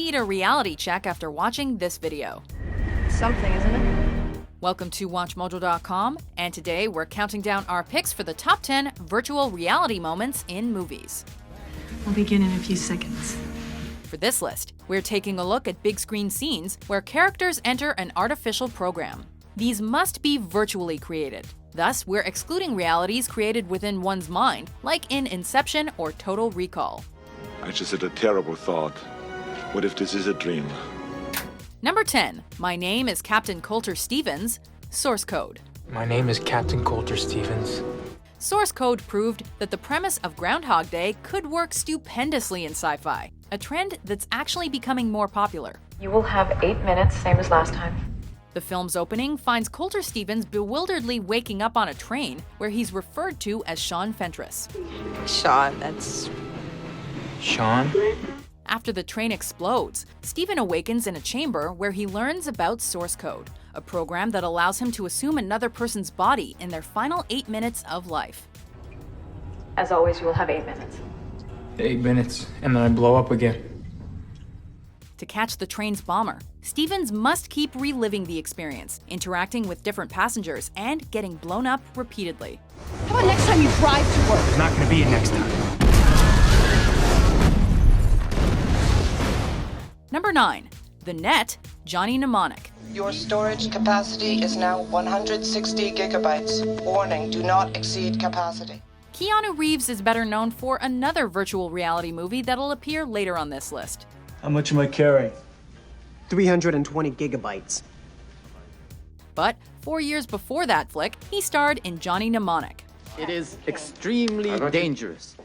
need a reality check after watching this video. Something, isn't it? Welcome to WatchMojo.com, and today we're counting down our picks for the top 10 virtual reality moments in movies. We'll begin in a few seconds. For this list, we're taking a look at big screen scenes where characters enter an artificial program. These must be virtually created. Thus, we're excluding realities created within one's mind, like in Inception or Total Recall. I just had a terrible thought. What if this is a dream? Number 10. My name is Captain Coulter Stevens. Source code. My name is Captain Coulter Stevens. Source code proved that the premise of Groundhog Day could work stupendously in sci-fi, a trend that's actually becoming more popular. You will have 8 minutes, same as last time. The film's opening finds Coulter Stevens bewilderedly waking up on a train where he's referred to as Sean Fentress. Sean, that's... Sean? After the train explodes, Steven awakens in a chamber where he learns about source code, a program that allows him to assume another person's body in their final 8 minutes of life. As always, you will have 8 minutes. 8 minutes, and then I blow up again. To catch the train's bomber, Stevens must keep reliving the experience, interacting with different passengers and getting blown up repeatedly. How about next time you drive to work? There's not gonna be a next time. Number 9. The Net, Johnny Mnemonic. Your storage capacity is now 160 gigabytes. Warning, do not exceed capacity. Keanu Reeves is better known for another virtual reality movie that'll appear later on this list. How much am I carrying? 320 gigabytes. But 4 years before that flick, he starred in Johnny Mnemonic. It is extremely dangerous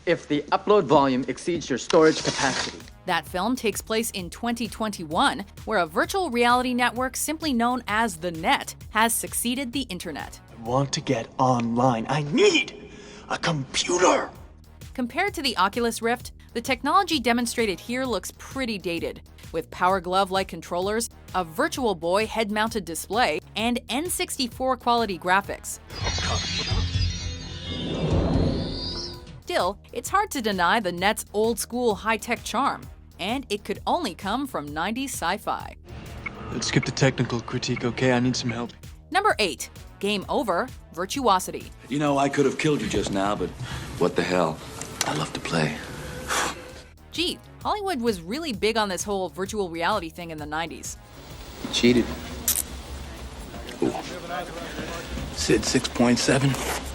if the upload volume exceeds your storage capacity. That film takes place in 2021, where a virtual reality network simply known as the Net has succeeded the internet. I want to get online. I need a computer. Compared to the Oculus Rift, the technology demonstrated here looks pretty dated, with Power Glove-like controllers, a Virtual Boy head-mounted display, and N64 quality graphics. Still, it's hard to deny the Net's old-school high-tech charm, and it could only come from 90s sci-fi. Let's skip the technical critique, okay? I need some help. Number 8. Game Over, Virtuosity. You know, I could have killed you just now, but what the hell? I love to play. Gee, Hollywood was really big on this whole virtual reality thing in the 90s. Cheated. Ooh. Sid 6.7.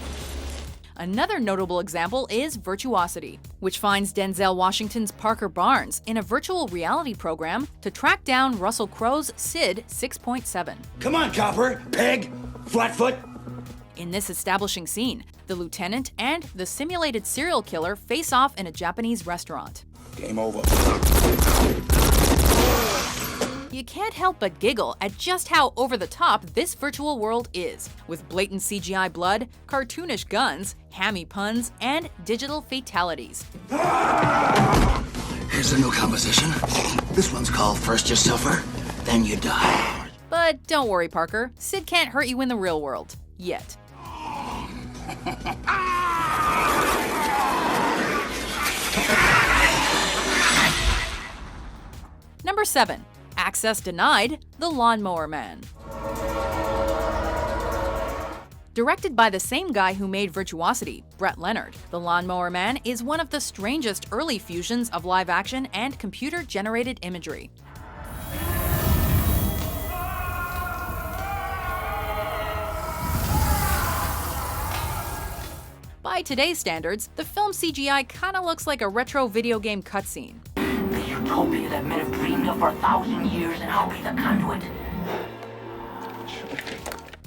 Another notable example is Virtuosity, which finds Denzel Washington's Parker Barnes in a virtual reality program to track down Russell Crowe's Sid 6.7. Come on, Copper, Peg, Flatfoot. In this establishing scene, the lieutenant and the simulated serial killer face off in a Japanese restaurant. Game over. You can't help but giggle at just how over-the-top this virtual world is, with blatant CGI blood, cartoonish guns, hammy puns, and digital fatalities. Here's a new composition. This one's called First You Suffer, Then You Die. But don't worry, Parker. Sid can't hurt you in the real world. Yet. Number 7. Access denied, The Lawnmower Man. Directed by the same guy who made Virtuosity, Brett Leonard, The Lawnmower Man is one of the strangest early fusions of live action and computer-generated imagery. By today's standards, the film CGI kinda looks like a retro video game cutscene. The utopia that men have dreamed of for 1,000 years, and I'll be the conduit.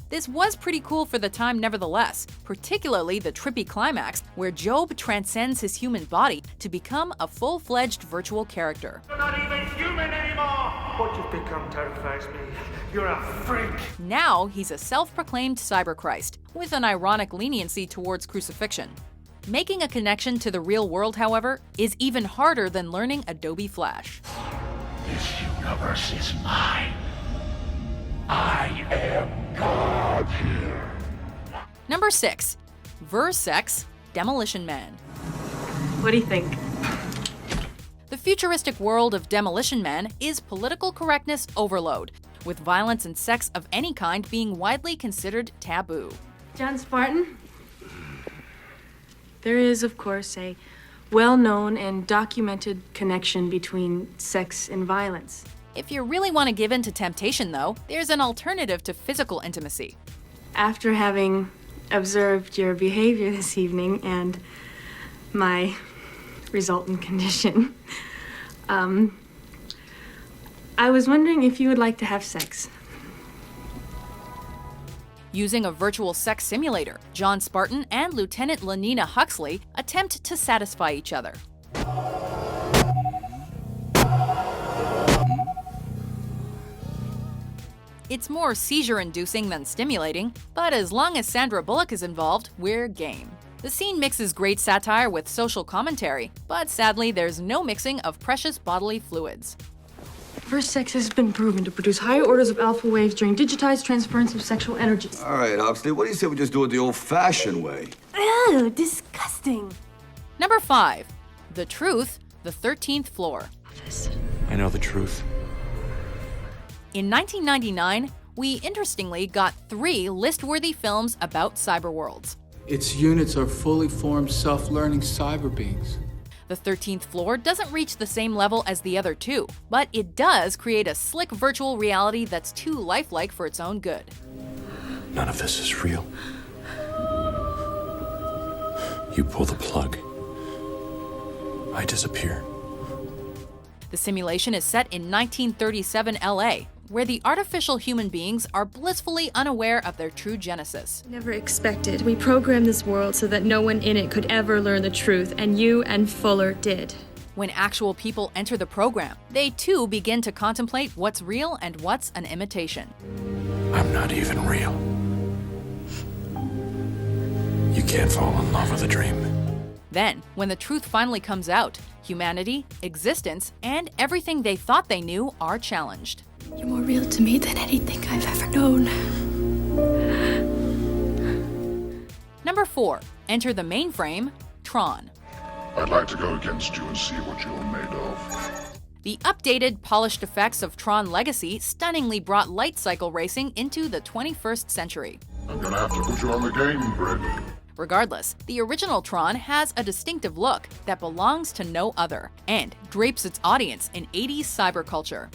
This was pretty cool for the time nevertheless, particularly the trippy climax where Job transcends his human body to become a full-fledged virtual character. You're not even human anymore! What you've become terrifies me. You're a freak! Now he's a self-proclaimed cyberchrist, with an ironic leniency towards crucifixion. Making a connection to the real world, however, is even harder than learning Adobe Flash. This universe is mine. I am God here. Number 6. Versex, Demolition Man. What do you think? The The futuristic world of Demolition Man is political correctness overload, with violence and sex of any kind being widely considered taboo. John Spartan? There is, of course, a well-known and documented connection between sex and violence. If you really want to give in to temptation, though, there's an alternative to physical intimacy. After having observed your behavior this evening and my resultant condition, I was wondering if you would like to have sex. Using a virtual sex simulator, John Spartan and Lieutenant Lenina Huxley attempt to satisfy each other. It's more seizure-inducing than stimulating, but as long as Sandra Bullock is involved, we're game. The scene mixes great satire with social commentary, but sadly there's no mixing of precious bodily fluids. First sex has been proven to produce higher orders of alpha waves during digitized transference of sexual energies. All right, Huxley, what do you say we just do it the old-fashioned way? Ew, disgusting. Number 5. The Truth, the 13th Floor. I know the truth. In 1999, we interestingly got 3 list-worthy films about cyberworlds. Its units are fully formed, self-learning cyber beings. The 13th Floor doesn't reach the same level as the other 2, but it does create a slick virtual reality that's too lifelike for its own good. None of this is real. You pull the plug, I disappear. The simulation is set in 1937 LA, where the artificial human beings are blissfully unaware of their true genesis. Never expected. We programmed this world so that no one in it could ever learn the truth, and you and Fuller did. When actual people enter the program, they too begin to contemplate what's real and what's an imitation. I'm not even real. You can't fall in love with a dream. Then, when the truth finally comes out, humanity, existence, and everything they thought they knew are challenged. You're more real to me than anything I've ever known. Number 4. Enter the mainframe, Tron. I'd like to go against you and see what you're made of. The updated, polished effects of Tron Legacy stunningly brought light cycle racing into the 21st century. I'm gonna have to put you on the game grid. Regardless, the original Tron has a distinctive look that belongs to no other, and drapes its audience in 80s cyberculture.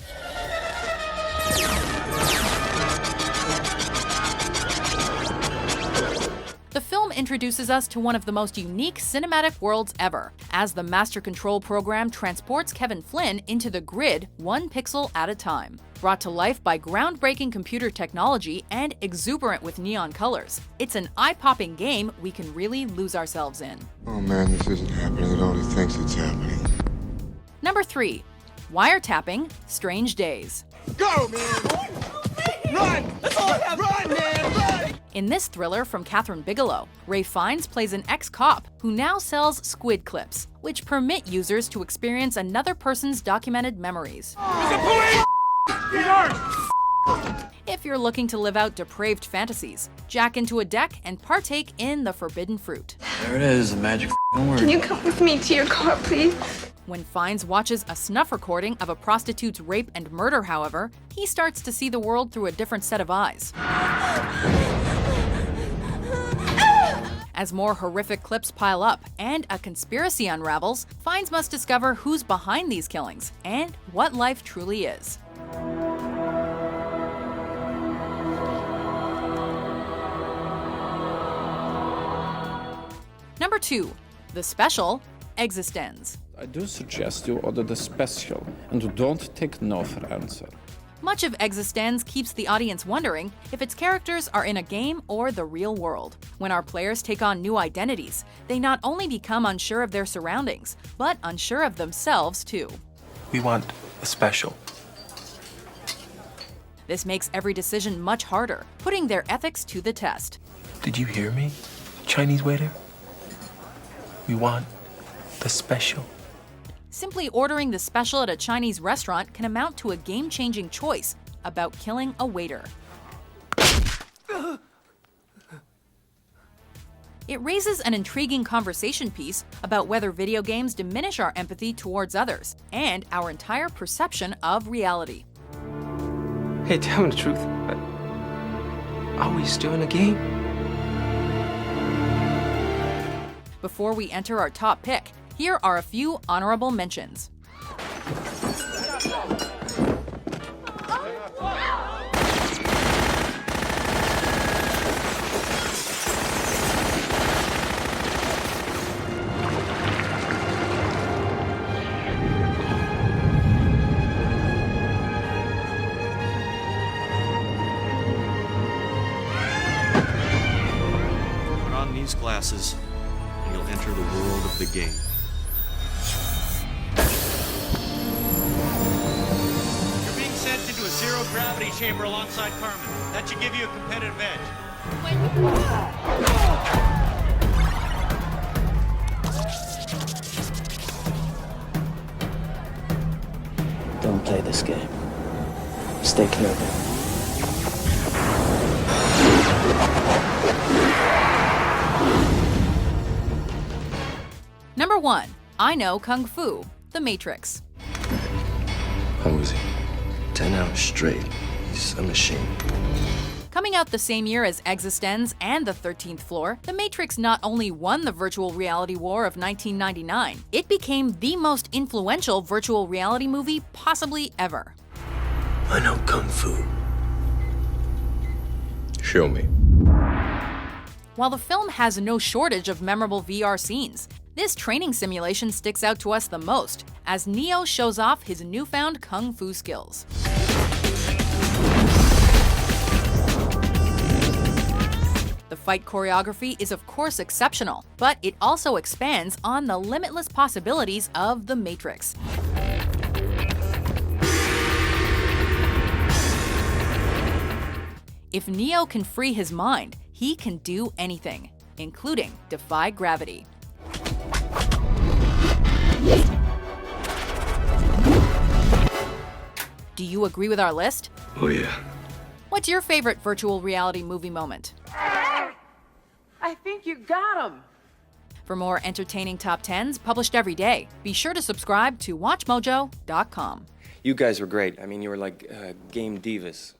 The film introduces us to one of the most unique cinematic worlds ever, as the Master Control program transports Kevin Flynn into the grid 1 pixel at a time. Brought to life by groundbreaking computer technology and exuberant with neon colors, it's an eye-popping game we can really lose ourselves in. Oh man, this isn't happening. It only thinks it's happening. Number 3. Wiretapping, Strange Days. Go, man! Run! That's all I have! Run, man! Run! In this thriller from Catherine Bigelow, Ralph Fiennes plays an ex-cop who now sells squid clips, which permit users to experience another person's documented memories. If you're looking to live out depraved fantasies, jack into a deck and partake in the forbidden fruit. There it is, the magic word. Can you come with me to your car, please? When Fiennes watches a snuff recording of a prostitute's rape and murder, however, he starts to see the world through a different set of eyes. As more horrific clips pile up and a conspiracy unravels, Fiennes must discover who's behind these killings and what life truly is. Number 2. The Special, Existenz. I do suggest you order the special and don't take no for answer. Much of Existenz keeps the audience wondering if its characters are in a game or the real world. When our players take on new identities, they not only become unsure of their surroundings, but unsure of themselves too. We want a special. This makes every decision much harder, putting their ethics to the test. Did you hear me, Chinese waiter? We want the special. Simply ordering the special at a Chinese restaurant can amount to a game-changing choice about killing a waiter. It raises an intriguing conversation piece about whether video games diminish our empathy towards others and our entire perception of reality. Hey, tell me the truth. Are we still in a game? Before we enter our top pick, here are a few honorable mentions. Put on these glasses, and you'll enter the world of the game. You're being sent into a zero-gravity chamber alongside Carmen. That should give you a competitive edge. Don't play this game. Stay clear of it. Number 1. I Know Kung Fu, The Matrix. How was he? 10 hours straight. He's a machine. Coming out the same year as Existenz and The 13th Floor, The Matrix not only won the virtual reality war of 1999, it became the most influential virtual reality movie possibly ever. I know Kung Fu. Show me. While the film has no shortage of memorable VR scenes, this training simulation sticks out to us the most, as Neo shows off his newfound kung fu skills. The fight choreography is of course exceptional, but it also expands on the limitless possibilities of The Matrix. If Neo can free his mind, he can do anything, including defy gravity. Do you agree with our list? Oh, yeah. What's your favorite virtual reality movie moment? I think you got him. For more entertaining top 10s published every day, be sure to subscribe to WatchMojo.com. You guys were great. I mean, you were like game divas.